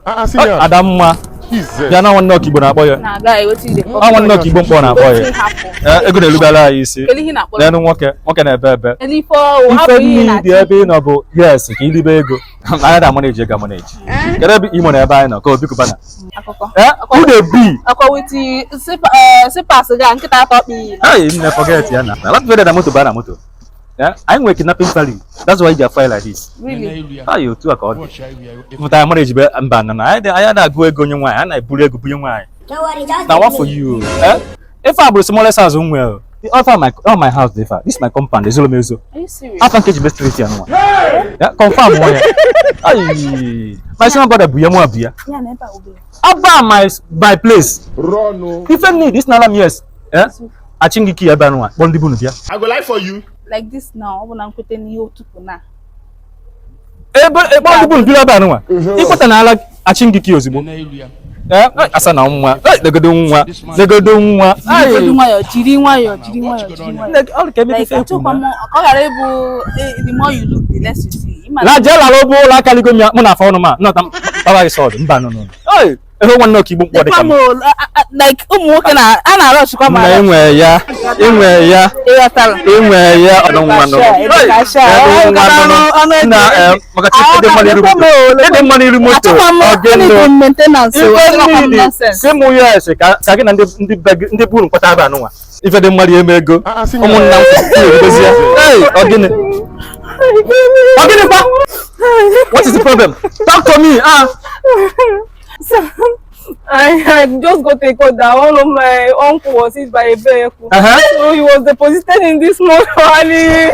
Adamma. Ya na one Igbo na-akpọ ya. Na guy wetin dey call. One Igbo mkpọ na-akpọ ya. Ego na-elubela anyị isi. N'enu nwoke na-ebe ebe. Ife nni dị ebe ị nọ bụ yes ka ilibe ego. Anyị da manage ego manage. Kedu ebe imo na ebe anyị nọ ka obi kubana. Who dey be? Akọ wetin si pass ga nkịta atọkpi. Hey, you never forget ya na. Let me that motor bana motor. Yeah, I ain't working kidnapping value. That's why you file like this. Really? How you two account? But I manage be banana. I had a go nyonwa, and I bully go nyonwa. Don't worry, just Now what for you? If I bring smallest house well, the offer my house differ. This is my compound, the Zolomezo. Are you serious? I can't catch best street here no. Yeah, confirm one. Ay, my son got a buya mo abia. Yeah, never obey. Aba my place. Run. If I need this na yes. Eh? Achingi ki eba no. Bondi bunu bia. I go lie for you. Like this now, when I'm putting you to na. Bondi bunu bia eba no. Ikota na ala achingi ki ozigbo. Asa na nwa. Legodo nwa. Ai, Jiri nwayo. All can be fair. The more you look, the less you see. La jela lo bo la kaligo mi mo na fa onu ma. No tam baba is sword. Mba no. Hey, eho one no Igbo mkpọ dị ka. Like ụmụ nwoke na a na-rush kwa ma. Enwe ya. Ọdọ nwa no. Na maka chike de money iru moto. Maintenance. Same yes ka gị na ndị buru mkpọta aba anụnwa. Ife dị mmadụ eme ego. Ụmụnna m dozie. Hey, ogene. What is the problem? Talk to me. I just got a call that one of my uncle was hit by a vehicle. So he was deposited in this mortuary.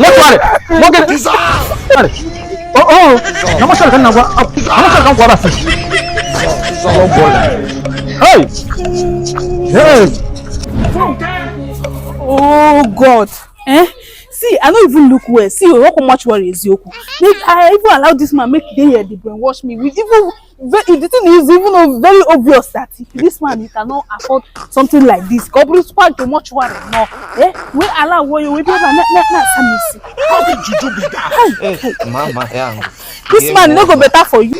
Oh God. See, I don't even look well. See, how much worry is Yoku. I even allow this man make they here the brainwash me. We even the thing is even very obvious that this man he cannot afford something like this. Couple spend too much worry. No, we allow what you will do. How did you do that? Mama, yeah. This man no go better for you.